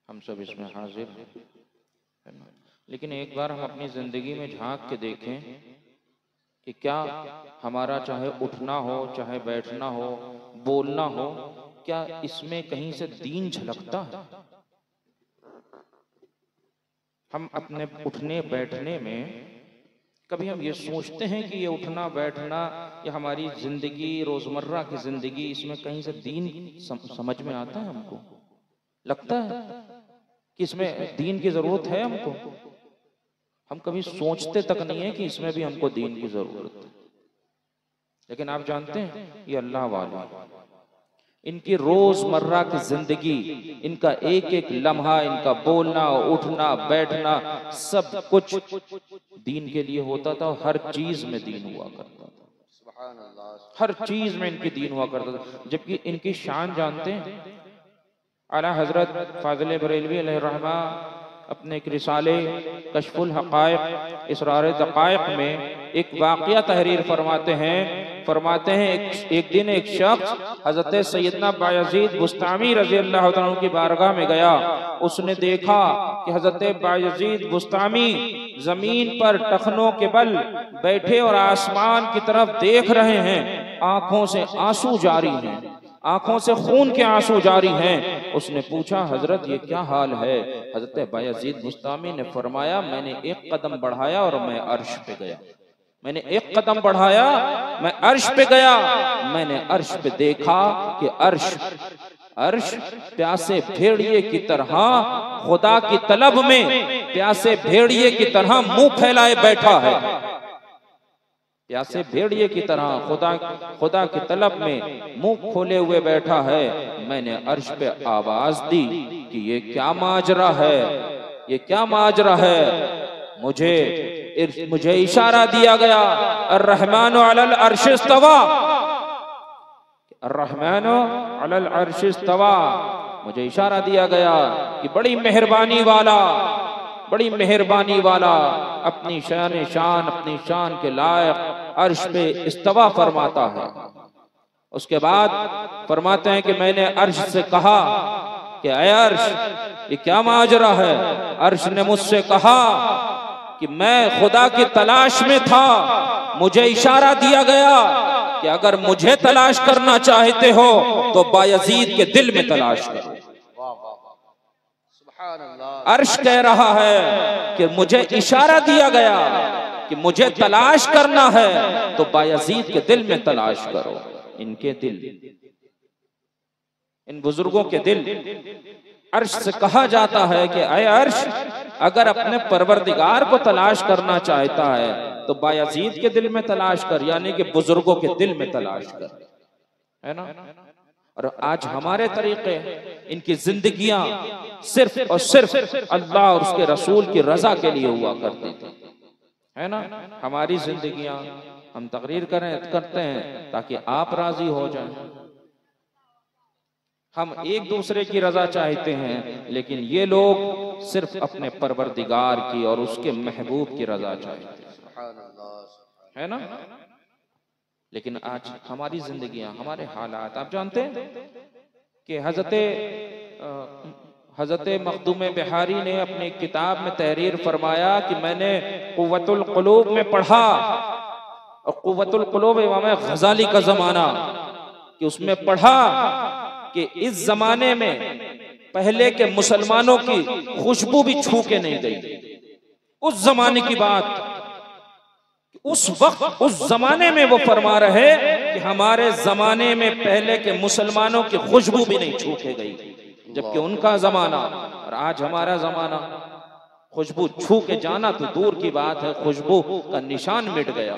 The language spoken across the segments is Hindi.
हम सब इसमें हाजिर है ना। लेकिन एक बार हम अपनी ज़िंदगी में झांक के देखें कि क्या हमारा चाहे उठना हो, चाहे बैठना हो, बोलना हो, क्या इसमें कहीं से दीन झलकता है? हम अपने उठने बैठने में कभी हम ये सोचते हैं कि ये उठना बैठना या हमारी जिंदगी, रोजमर्रा की जिंदगी, इसमें कहीं से दीन समझ में आता है? हमको लगता है कि इसमें दीन की जरूरत है हमको? हम कभी सोचते तक नहीं है कि इसमें भी हमको दीन की जरूरत है। लेकिन आप जानते हैं ये अल्लाह वाले, इनकी रोजमर्रा की जिंदगी, इनका एक एक लम्हा, इनका बोलना, उठना, बैठना, सब कुछ दीन के लिए होता था। हर चीज में दीन हुआ करता था, हर चीज में इनकी दीन हुआ करता था। जबकि इनकी शान जानते हैं, आला हजरत फाज़िल बरेलवी अलैहिर्रहमा अपने एक रिसाले कश्फुल हक़ाइक़ इसरार दक़ाइक़ में एक वाक़या तहरीर फरमाते हैं एक दिन एक शख्स हज़रत सैयदना बायज़ीद बुस्तामी रज़ी अल्लाह तआला अन्हु की बारगाह में गया। उसने देखा कि हज़रत बायज़ीद बुस्तामी जमीन पर टखनों के बल बैठे और आसमान की तरफ देख रहे हैं। आंखों से आंसू जारी हैं, आंखों से खून के आंसू जारी हैं। उसने पूछा, हजरत ये क्या हाल है? हजरत बायज़ीद बुस्तामी ने फरमाया, मैंने एक कदम बढ़ाया और मैं अर्श पे गया। मैंने एक कदम बढ़ाया, मैं अर्श पे गया। मैंने अर्श पे देखा कि अर्श प्यासे भेड़िए की तरह खुदा की तलब में प्यासे भेड़िए की तरह मुंह फैलाए बैठा है। प्यासे भेड़िए की तरह खुदा की तलब में मुंह खोले हुए बैठा है। मैंने अर्श पे आवाज दी कि ये क्या माजरा है, ये क्या माजरा है? मुझे इशारा दिया गया, अर्रहमानु अलल अर्श इस्तवा, अर्रहमानु अलल अर्श इस्तवा। मुझे इशारा दिया गया कि बड़ी मेहरबानी वाला अपनी शान अपनी शान के लायक अर्श पे इस्तवा फरमाता है। उसके बाद फरमाते हैं कि मैंने अर्श से कहा कि ऐ अर्श, ये क्या माजरा है? अर्श ने मुझसे कहा कि मैं खुदा की तलाश में था, मुझे इशारा दिया गया कि अगर मुझे तलाश करना चाहते हो तो बायज़ीद के दिल में तलाश करो। अर्श कह रहा है कि मुझे इशारा दिया गया कि मुझे तलाश करना है तो बायज़ीद के दिल में तलाश करो। इनके दिल, इन बुजुर्गों के दिल, अर्श से कहा जाता है कि ऐ अर्श, अगर अपने परवरदिगार को तलाश करना चाहता है तो बायज़ीद के दिल में तलाश कर, यानी कि बुजुर्गों के दिल में तलाश कर, है ना। और आज हमारे तरीके, इनकी जिंदगियां सिर्फ और सिर्फ अल्लाह और उसके रसूल की रजा के लिए हुआ करती थी, है ना। हमारी जिंदगियां हम तकरीर करते हैं ताकि आप राजी हो जाएं। हम एक दूसरे की रजा चाहते हैं, लेकिन ये लोग सिर्फ अपने परवरदिगार की और उसके महबूब की रजा चाहते हैं, है ना। लेकिन आज हमारी जिंदगियां, हमारे हालात, आप जानते हैं कि हजरत मखदूम बिहारी ने अपनी किताब में तहरीर फरमाया कि मैंने कुव्वतुल कुलूब में पढ़ा, और कुव्वतुल कुलूब इमाम गजाली का जमाना, कि उसमें पढ़ा कि इस जमाने में पहले के मुसलमानों की खुशबू भी छू के नहीं गई। उस जमाने की बात, उस वक्त उस जमाने में वो फरमा रहे कि हमारे जमाने में पहले के मुसलमानों की खुशबू भी नहीं छू के गई, जबकि उनका जमाना और आज हमारा जमाना, खुशबू छू के जाना तो दूर की बात है, खुशबू का निशान मिट गया।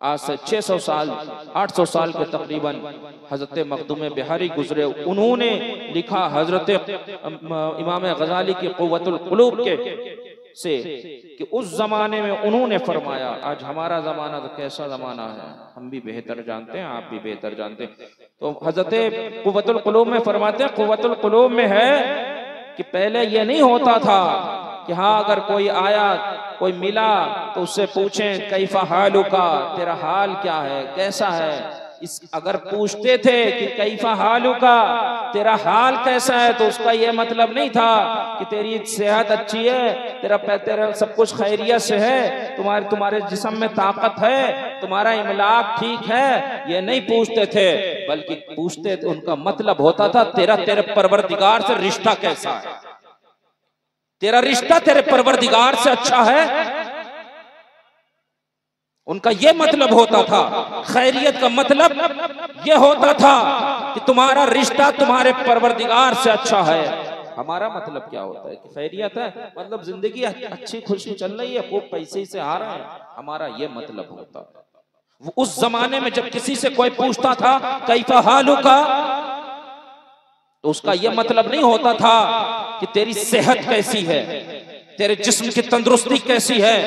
आज से 600 साल 800 साल के तकरीबन हजरत मखदूम बिहारी गुजरे। उन्होंने लिखा हजरत इमाम गजाली की कुव्वतुल कुलूब के से कि उस जमाने में उन्होंने फरमाया, आज हमारा जमाना तो कैसा जमाना है हम भी बेहतर जानते हैं, आप भी बेहतर जानते हैं। तो हजरत कुव्वतुल कुलूब में फरमाते हैं, कुव्वतुल कुलूब में है कि पहले ये नहीं होता था कि हाँ अगर कोई आया, कोई मिला तो उससे पूछें कैफा हालुका, तेरा हाल क्या है, कैसा है, अगर पूछते थे कि कैफा हालू का, तेरा हाल कैसा है, तो उसका यह मतलब नहीं था कि तेरी सेहत अच्छी है, तेरा सब कुछ खैरियत से है, तुम्हारे जिस्म में ताकत है, तुम्हारा इमलाक ठीक है, ये नहीं पूछते थे। बल्कि पूछते थे, उनका मतलब होता था तेरे परवरदिगार से रिश्ता कैसा है, तेरा रिश्ता तेरे परवरदिगार से अच्छा है। उनका यह मतलब होता था। खैरियत का मतलब यह होता था कि तुम्हारा रिश्ता तुम्हारे परवरदिगार से अच्छा है। हमारा मतलब क्या होता है कि खैरियत है, मतलब जिंदगी अच्छी खुशी चल रही है, खूब पैसे से आ रहे हैं, हमारा यह मतलब होता है। उस जमाने में जब किसी से कोई पूछता था कैफा हालू का, तो उसका यह मतलब नहीं होता था कि तेरी सेहत कैसी है, तेरे जिस्म की तंदुरुस्ती कैसी है,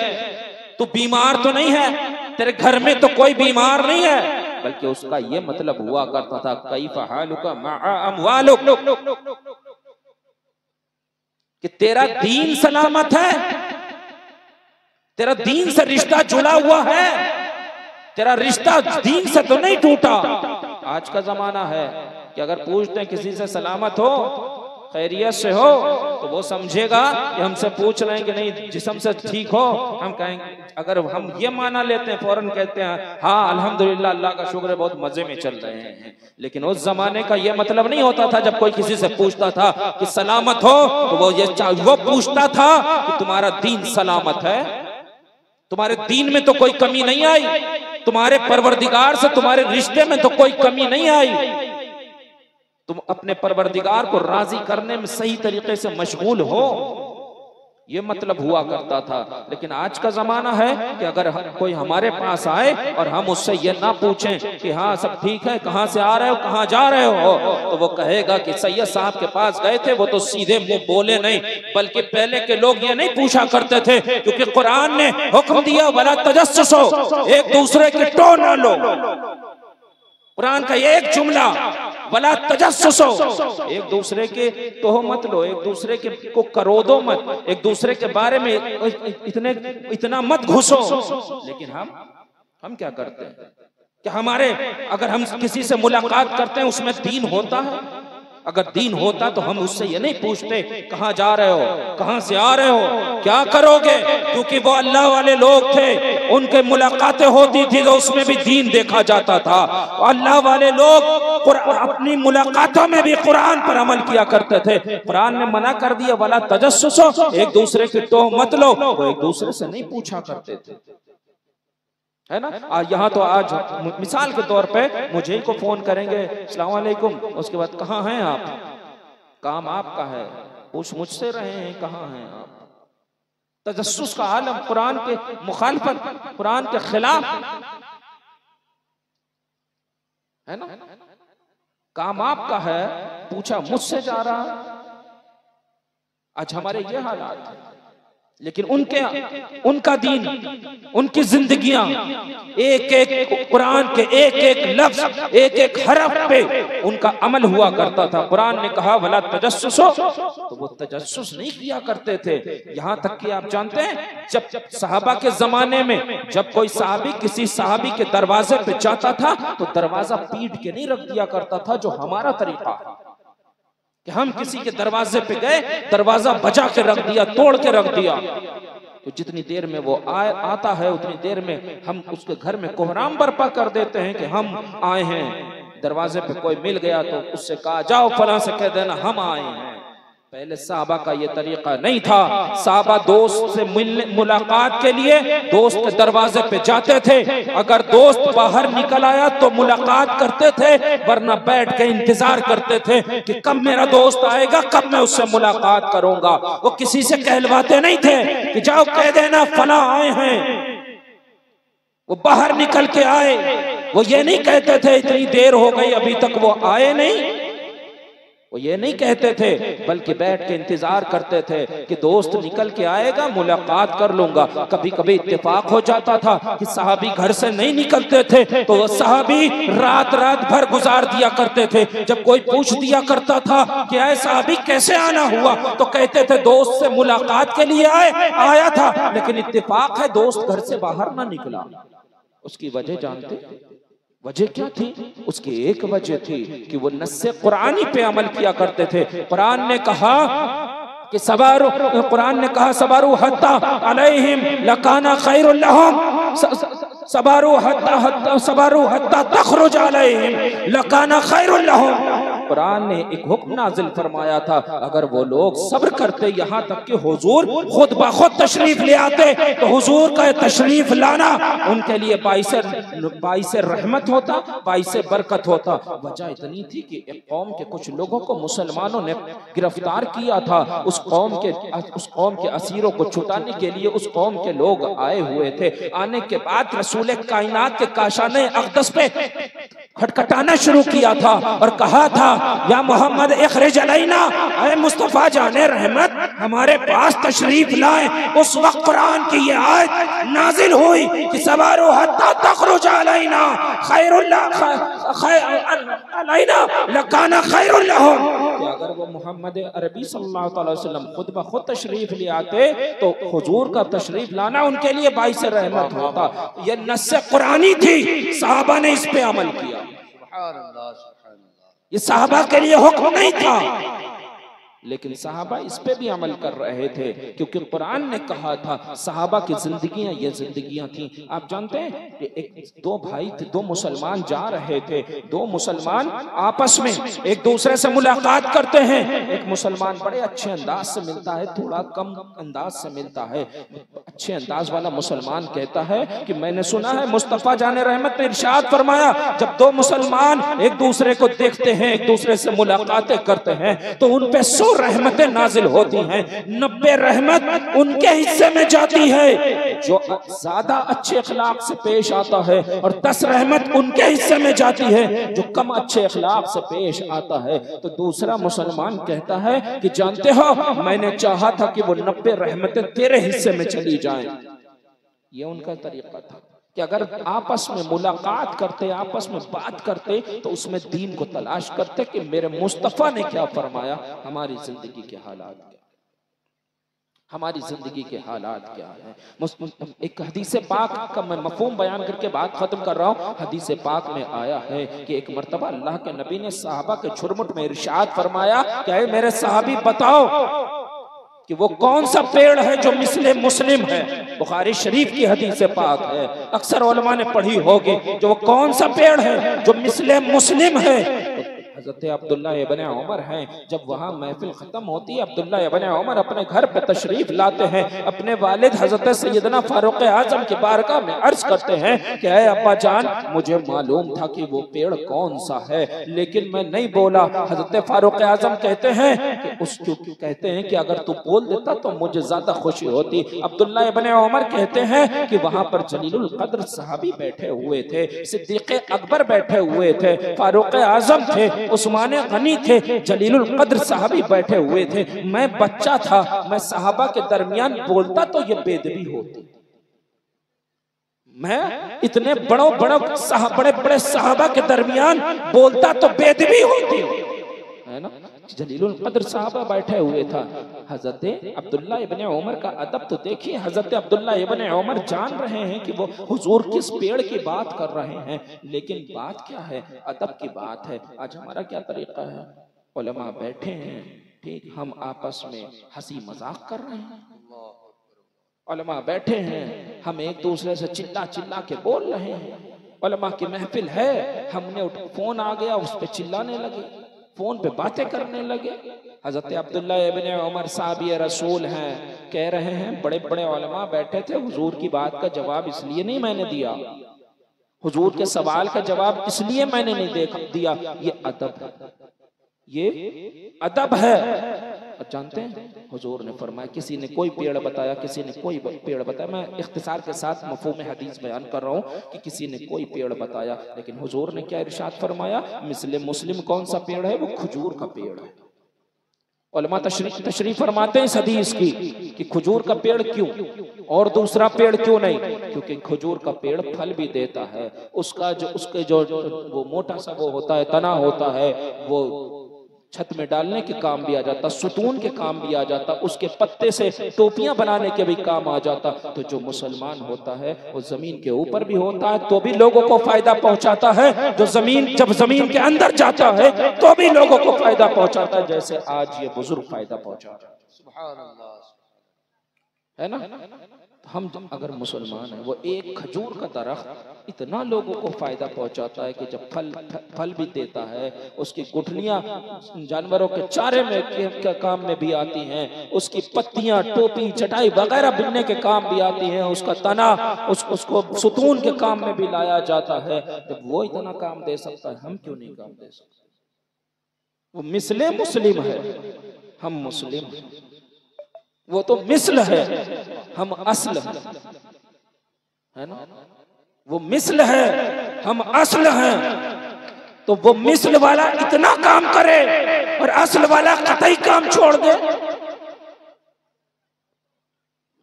तू बीमार तो नहीं है, तेरे घर में तो कोई बीमार नहीं है, बल्कि उसका यह मतलब हुआ करता था कैफा हालुका मआ अमवालुक, कि तेरा दीन सलामत है, तेरा दीन से रिश्ता जुड़ा हुआ है, तेरा रिश्ता दीन से तो नहीं टूटा। आज का जमाना है कि अगर पूछते हैं किसी से सलामत हो, खैरियत से हो, तो वो समझेगा कि हमसे पूछ रहे हैं कि नहीं जिस्म से ठीक हो। हम कहेंगे, अगर हम ये माना लेते हैं, फौरन कहते हैं हाँ अल्हम्दुलिल्लाह, अल्लाह का शुक्र है, बहुत मजे में चल रहे हैं। लेकिन उस जमाने का ये मतलब नहीं होता था। जब कोई किसी से पूछता था कि सलामत हो, तो वो पूछता था कि तुम्हारा दीन सलामत है, तुम्हारे दीन में तो कोई कमी नहीं आई, तुम्हारे परवरदिगार से तुम्हारे रिश्ते में तो कोई कमी नहीं आई, तुम अपने परवरदिगार को राजी करने में सही तरीके से मशगूल हो, ये मतलब हुआ करता था। लेकिन आज का जमाना है कि अगर कोई हमारे पास आए और हम उससे ये ना पूछें कि हाँ सब ठीक है, कहाँ से आ रहे हो, कहाँ जा रहे हो, तो वो कहेगा कि सैयद साहब के पास गए थे, वो तो सीधे मुंह बोले नहीं। बल्कि पहले के लोग ये नहीं पूछा करते थे, क्योंकि कुरान ने हुक्म दिया वला तजस्सुस, एक दूसरे की टो ना लो। कुरान का ये एक जुमला, वला तजस्सुस, एक दूसरे के तोह मत लो, एक दूसरे के को करोदो मत, एक दूसरे के बारे में इतना मत घुसो। लेकिन हम क्या करते हैं कि हमारे, अगर हम किसी से मुलाकात करते हैं उसमें दीन होता है? अगर दीन होता तो हम उससे ये नहीं पूछते कहाँ जा रहे हो, कहाँ से आ रहे हो, क्या करोगे, क्योंकि वो अल्लाह वाले लोग थे, उनके मुलाकातें होती थी तो उसमें भी दीन देखा जाता था। अल्लाह वाले लोग अपनी मुलाकातों में भी कुरान पर अमल किया करते थे। कुरान ने मना कर दिया वला तजस्सुस, एक दूसरे की टोह मत लो, वो एक दूसरे से नहीं पूछा करते थे, है ना। यहाँ तो आज मिसाल के तौर पे मुझे को फोन करेंगे, अस्सलाम वालेकुम, उसके बाद कहाँ हैं आप, काम आपका है, पूछ मुझसे रहे हैं कहाँ हैं आप। तजस्सुस का आलम, कुरान के मुखालफत, कुरान के खिलाफ, है ना। काम आपका है, पूछा मुझसे जा रहा। आज हमारे ये हालात है। लेकिन उनका दीन, उनकी जिंदगियां एक एक कुरान के एक एक लफ्ज, एक एक हरफ पे उनका अमल हुआ करता था। कुरान ने कहा वला तजस्सुस, तो वो तजस्सुस नहीं किया करते थे। यहाँ तक कि आप जानते हैं जब सहाबा के जमाने में जब कोई सहाबी किसी सहाबी के दरवाजे पे जाता था तो दरवाजा पीट के नहीं रख दिया करता था, जो हमारा तरीका है कि हम किसी के दरवाजे पे गए, दरवाजा बजा के रख दिया, तोड़ के रख दिया, तो जितनी देर में वो आता है उतनी देर में हम उसके घर में कोहराम बर्पा कर देते हैं कि हम आए हैं। दरवाजे पे कोई मिल गया तो उससे कहा जाओ फलां से कह देना हम आए हैं। पहले साहबा का ये तरीका नहीं था। साहबा दोस्त से मिलने मुलाकात के लिए दोस्त के दरवाजे पे जाते थे। अगर दोस्त बाहर निकल आया तो मुलाकात करते थे, वरना बैठ के इंतजार करते थे कि कब मेरा दोस्त आएगा, कब मैं उससे मुलाकात करूंगा। वो किसी से कहलवाते नहीं थे कि जाओ कह देना फला आए हैं। वो बाहर निकल के आए, वो ये नहीं कहते थे इतनी देर हो गई अभी तक वो आए नहीं, वो ये नहीं कहते थे, बल्कि बैठ के इंतजार करते थे कि दोस्त निकल के आएगा, मुलाकात कर लूंगा। कभी कभी इत्तेफाक हो जाता था कि साहबी घर से नहीं निकलते थे तो वो साहबी रात रात भर गुजार दिया करते थे। जब कोई पूछ दिया करता था कि आए साहबी कैसे आना हुआ, तो कहते थे दोस्त से मुलाकात के लिए आया था, लेकिन इत्तेफाक है दोस्त घर से बाहर ना निकला। उसकी वजह जानते, वजह क्या थी? उसकी एक वजह थी कि वो नस्से कुरानी पे अमल किया करते थे। कुरान ने कहा कि सबारू हत्ता अलैहिम लकाना खैरुल लहुम, सबारू हत्ता तखरुज अलैहिम लकाना खैरुल लहुम। कुरान ने एक हुक्म नाजिल फरमाया था, अगर वो लोग सब्र करते यहाँ तक कि हुजूर खुद ब खुद तशरीफ ले आते तो हुजूर का तशरीफ लाना उनके लिए बाइसे रहमत होता, बाइसे बरकत होता। वजह इतनी थी कि एक कौम के कुछ लोगों को मुसलमानों ने गिरफ्तार किया था। उस कौम के असीरों को छुटाने के लिए उस कौम के लोग आए हुए थे। आने के बाद रसूल कायनात के काशाने अक़दस पे खटखटाना शुरू किया था और कहा था, या मोहम्मद इखरिज अलैना, ऐ मुस्तफा जाने रहमत हमारे पास तशरीफ लाए। उस वक्त कुरान की ये आयत नाजिल हुई कि सबारू हत्ता तखरुज अलैना लकाना खैरुल लहुम। अगर वो मोहम्मद अरबी सल्लल्लाहु अलैहि वसल्लम खुद ब खुद तशरीफ ले आते तो हुजूर का तशरीफ लाना उनके लिए बाइस रहमत होता। ये नस्से कुरानी थी, सहाबा ने इस पे अमल किया। ये सहाबा के लिए हुक्म नहीं था, लेकिन सहाबा इस पे भी अमल कर रहे थे क्योंकि कुरान ने कहा था सहाबा की जिंदगियां ये जिंदगियां थी। आप जानते हैं कि दो भाई थे, दो मुसलमान जा रहे थे। दो मुसलमान आपस में एक दूसरे से मुलाकात करते हैं। एक मुसलमान बड़े अच्छे अंदाज से मिलता है, थोड़ा कम अंदाज से मिलता है। अच्छे अंदाज वाला मुसलमान कहता है कि मैंने सुना है मुस्तफा जाने रहमत ने इरशाद फरमाया, जब दो मुसलमान एक दूसरे को देखते हैं, एक दूसरे से मुलाकातें करते हैं तो उन पे 100 रहमतें नाजिल होती हैं, 90 रहमत उनके हिस्से में जाती है जो ज्यादा अच्छे अखलाक से पेश आता है, और 10 रहमत उनके हिस्से में जाती है जो कम अच्छे अखलाक से पेश आता है। तो दूसरा मुसलमान कहता है कि जानते हो, मैंने चाहा था कि वो 90 रहमतें तेरे हिस्से में चली जाएं। ये उनका तरीका था कि अगर आपस में मुलाकात करते, आपस में बात करते तो उसमें दीन को तलाश करते कि मेरे मुस्तफ़ा ने क्या फरमाया, हमारी जिंदगी के हालात क्या, हमारी जिंदगी के हालात क्या है। एक हदीस पाक का मैं मफहूम बयान करके बात खत्म कर रहा हूँ। हदीस पाक में आया है कि एक मर्तबा अल्लाह के नबी ने सहाबा के झुरमुट में इरशाद फरमाया, क्या है मेरे सहाबी बताओ कि वो कौन सा पेड़ है जो मिसले मुस्लिम है। बुखारी शरीफ की हदीस पाक है, अक्सर उलमा ने पढ़ी होगी। जो वो कौन सा पेड़ है जो मिसले मुस्लिम है। हजरत अब्दुल्ला इब्ने उमर हैं, जब वहाँ महफिल खत्म होती है अब्दुल्ला इब्ने उमर अपने घर पे तशरीफ लाते हैं। अपने वालिद हजरत सैयदना फारूक आजम की बारगाह में अर्ज करते हैं कि ऐ अब्बा जान, मुझे मालूम था कि वो पेड़ कौन सा है लेकिन मैं नहीं बोला। हजरत फारूक आजम कहते हैं कि अगर तू बोल देता तो मुझे ज्यादा खुशी होती। अब्दुल्ला इब्ने उमर कहते हैं कि वहां पर जलीलुल कद्र सहाबी बैठे हुए थे, सिद्दीक अकबर बैठे हुए थे, फारूक आजम थे, उस्मान गनी थे, जलीलुल कद्र सहाबी बैठे हुए थे। मैं बच्चा था, मैं सहाबा के दरमियान बोलता तो ये बेदबी होती। मैं इतने बड़े बड़े सहाबा के दरमियान बोलता तो बेदबी होती है ना। जलीलुल कद्र साहबा बैठे हुए था। हजरत अब्दुल्ला इब्ने उमर का अदब तो देखिए। हजरत अब्दुल्ला इब्ने उमर जान रहे हैं कि वो हुजूर किस पेड़ की बात कर रहे हैं, लेकिन बात क्या है, अदब की बात है। आज हमारा क्या तरीका है, उलमा बैठे हैं, ठीक, हम आपस में हंसी मजाक कर रहे हैं। उलमा बैठे हैं, हम एक दूसरे से चिल्ला चिल्ला के बोल रहे हैं। उलमा की महफिल है, हमने फोन आ गया, उस पर चिल्लाने लगे, फोन पे बातें करने लगे। हजरत अब्दुल्ला इब्ने उमर साहबी रसूल हैं, कह रहे हैं बड़े बड़े उलमा बैठे थे, हुजूर की बात का जवाब इसलिए नहीं मैंने दिया, हुजूर के सवाल का जवाब इसलिए मैंने नहीं दिया। ये अदब है, ये अदब है। और जानते हैं हुजूर ने फरमाया, किसी ने कोई पेड़ बताया, किसी ने कोई पेड़ बताया। मैं इख्तिसार के साथ मफहूम हदीस बयान कर रहा हूँ कि किसी ने कोई पेड़ बताया, लेकिन हुजूर ने क्या इरशाद फरमाया, मिसले मुस्लिम कौन सा पेड़ है, वो खजूर का पेड़ है। उलमा तशरीफ फरमाते हैं इस हदीस की कि खजूर का पेड़ क्यों और दूसरा पेड़ क्यों नहीं, क्योंकि खजूर का पेड़ फल भी देता है। उसके जो वो मोटा सा वो होता है, तना होता है, वो छत में डालने के काम भी आ जाता, सुतून के काम भी आ जाता, उसके पत्ते से टोपियां बनाने के भी काम आ जाता। तो जो मुसलमान होता है वो जमीन के ऊपर भी होता है तो भी लोगों को फायदा पहुंचाता है, जो जब जमीन के अंदर जाता है तो भी लोगों को फायदा पहुंचाता है, जैसे आज ये बुजुर्ग फायदा पहुंचा रहा है। सुभान अल्लाह, है ना। हम अगर मुसलमान हैं, वो एक खजूर का दरख्त इतना लोगों को फायदा पहुंचाता है कि जब फल भी देता है, उसकी गुठलियां जानवरों के चारे में के काम में भी आती हैं, उसकी पत्तियां, टोपी, चटाई वगैरह बिनने के काम भी आती हैं, उसका तना उसको सुतून के काम में भी लाया जाता है। जब वो इतना काम दे सकता है, हम क्यों नहीं काम दे सकते? वो मिसले मुस्लिम है, हम मुस्लिम हैं। वो तो मिसल है, हम असल है ना। वो मिसल है, हम असल हैं। तो वो मिसल वाला इतना काम करे और असल वाला कतई काम छोड़ दे,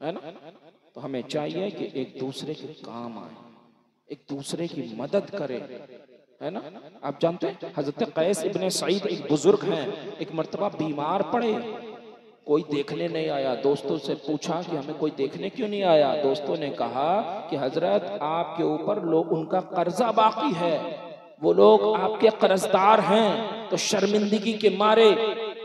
है ना। तो हमें चाहिए कि एक दूसरे के काम आए, एक दूसरे की मदद करे, है ना। आप जानते हैं हजरत कैस इब्ने सईद एक बुजुर्ग हैं, एक मर्तबा बीमार पड़े, कोई देखने नहीं आया। दोस्तों से पूछा कि हमें कोई देखने क्यों नहीं आया। दोस्तों ने कहा कि हजरत आपके ऊपर लोग उनका कर्जा बाकी है, वो लोग आपके कर्जदार हैं, तो शर्मिंदगी के मारे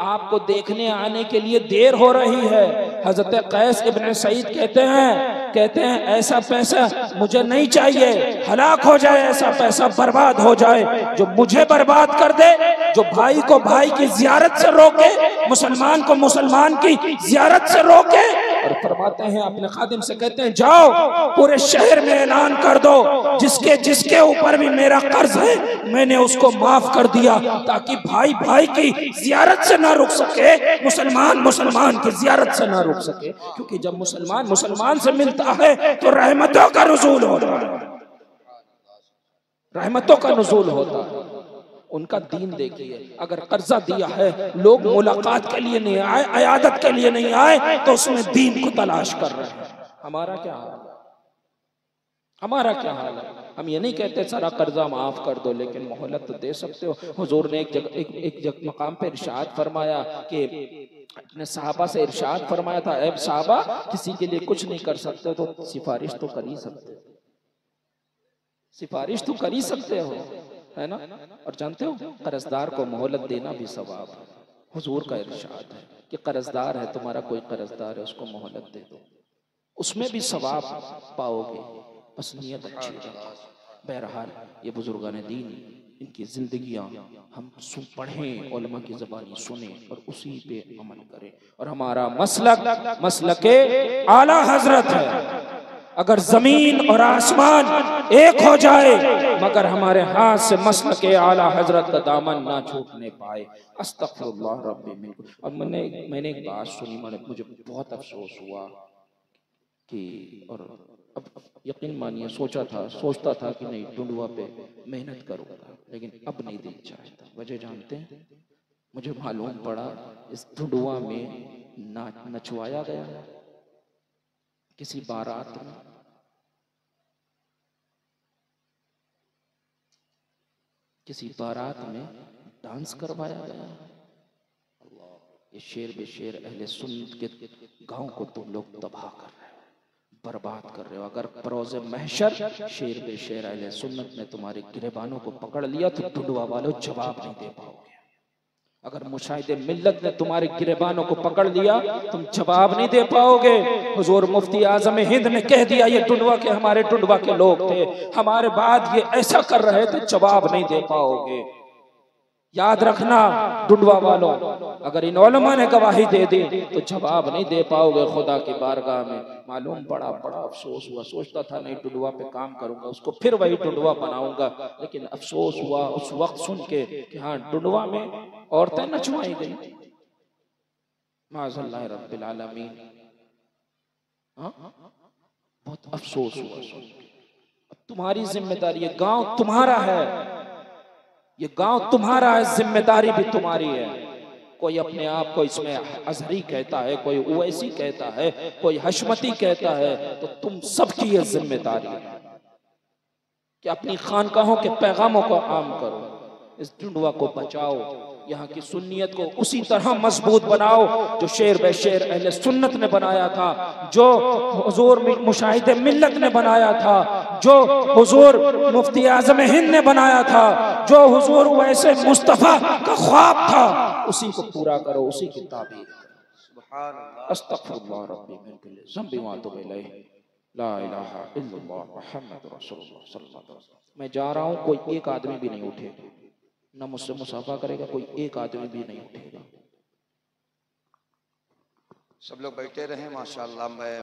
आपको देखने आने के लिए देर हो रही है। हजरत कैस इब्ने सईद कहते हैं ऐसा पैसा मुझे नहीं चाहिए, हलाक हो जाए ऐसा पैसा, बर्बाद हो जाए, जो मुझे बर्बाद कर दे, जो भाई को भाई की जियारत से रोके, मुसलमान को मुसलमान की जियारत से रोके। और फरमाते हैं अपने खादिम से, कहते हैं जाओ पूरे शहर में ऐलान कर दो, जिसके ऊपर भी मेरा कर्ज है मैंने उसको माफ कर दिया, ताकि भाई भाई की जियारत से ना रुक सके, मुसलमान मुसलमान की जियारत से ना रुक सके। क्योंकि जब मुसलमान मुसलमान से मिलता है तो रहमतों का नुज़ूल होता है, रहमतों का नुज़ूल होता है। उनका दीन देखिए, अगर कर्जा दिया है, लोग मुलाकात के लिए नहीं आए, अयादत के लिए नहीं आए, तो उसमें दीन को तलाश कर रहे हैं। हमारा क्या हाल है? हमारा क्या हाल है? हम ये नहीं कहते सारा कर्जा माफ कर दो, लेकिन मोहलत तो दे सकते हो। हुजूर ने एक जगह मकाम पे इरशाद फरमाया कि अपने साहबा से इरशाद फरमाया था, ऐ साहबा किसी के लिए कुछ नहीं कर सकते तो सिफारिश तो कर ही सकते हो, सिफारिश तो कर ही सकते हो, है ना। और जानते हो कर्जदार को मोहलत देना भी सवाब है। हुजूर का इरशाद है कि कर्जदार है, तुम्हारा कोई कर्जदार है, उसको मोहलत दे दो, उसमें भी सवाब पाओगे, बस नियत अच्छी रखो। बहरहाल ये बुजुर्गान दीन, इनकी जिंदगियां हम पढ़ें, उलमा की ज़बानी सुने और उसी पे अमल करें। और हमारा मसलक आला हजरत है। अगर जमीन और आसमान एक हो जाए मगर हमारे हाथ से मसलक आला हजरत का दामन ना छूटने पाए। अस्तगफिरुल्लाह रब्बी मिनकुम। और मैंने एक बात सुनी, मुझे बहुत अफसोस हुआ कि, और अब यकीन मानिए सोचता था कि नहीं टुंडवा पे मेहनत करूँगा, लेकिन अब नहीं दिल चाहता। वजह जानते हैं? मुझे मालूम पड़ा इस टुंडवा में नचवाया गया किसी बारात में, किसी बारात में डांस करवाया गया। ये शेर बेशेर अहले सुन्नत के गांव को तुम लोग तबाह कर रहे हो, बर्बाद कर रहे हो। अगर परोज़े महशर शेर बेशेर अहले सुन्नत ने तुम्हारे गिरेबानों को पकड़ लिया तो टुंडवा वालों जवाब नहीं दे पाओगे। अगर मुशाहिदे मिल्लत ने तुम्हारे गिरेबानों को पकड़ लिया तुम जवाब नहीं दे पाओगे। हुजूर मुफ्ती आज़म हिंद ने कह दिया ये टुंडवा के, हमारे टुंडवा के लोग थे, हमारे बाद ये ऐसा कर रहे थे, जवाब नहीं दे पाओगे। याद रखना टुंडवा वालों, अगर इन उलमा ने गवाही दे दी तो जवाब नहीं दे पाओगे खुदा की बारगाह में। मालूम बड़ा अफसोस हुआ। सोचता था नहीं टुंडवा पे काम करूंगा, उसको फिर वही टुंडवा बनाऊंगा, लेकिन अफसोस हुआ उस वक्त सुन के कि हाँ टुंडवा में औरतें नचवाई गई। माज़अल्लाह रब्बिल आलमीन। बहुत अफसोस हुआ। तुम्हारी जिम्मेदारी, ये गांव तुम्हारा है, ये गांव तुम्हारा है, जिम्मेदारी भी तुम्हारी है। कोई अपने आप को इसमें अजहरी कहता है, कोई उवैसी कहता है, कोई हशमती कहता है, तो तुम सबकी ये जिम्मेदारी है कि अपनी खानकाहों के पैगामों को आम करो, इस टुंडवा को बचाओ। यहाँ की सुन्नियत को उसी तरह मजबूत बनाओ जो शेर बे शेर अहले सुन्नत ने बनाया था, जो हुजूर मुशाहिद मिल्लत ने बनाया था, जो हुजूर मुफ्ती आज़म हिंद ने बनाया था, जो हुजूर वैसे मुस्तफ़ा का ख्वाब था, उसी को पूरा करो, उसी की ताबीर करो। अस्तगफिरुल्लाह रब्बी मिन कुल्ली ज़ंबि व अतूबु इलैह, ला इलाहा इल्लल्लाह मुहम्मदुर रसूलुल्लाह सल्लल्लाहु अलैहि वसल्लम। मैं जा रहा हूँ, कोई एक आदमी भी नहीं उठेगा, ना मुझसे मुसाफा करेगा, कोई एक आदमी भी नहीं उठेगा। सब लोग बैठे रहे माशाअल्लाह। मैं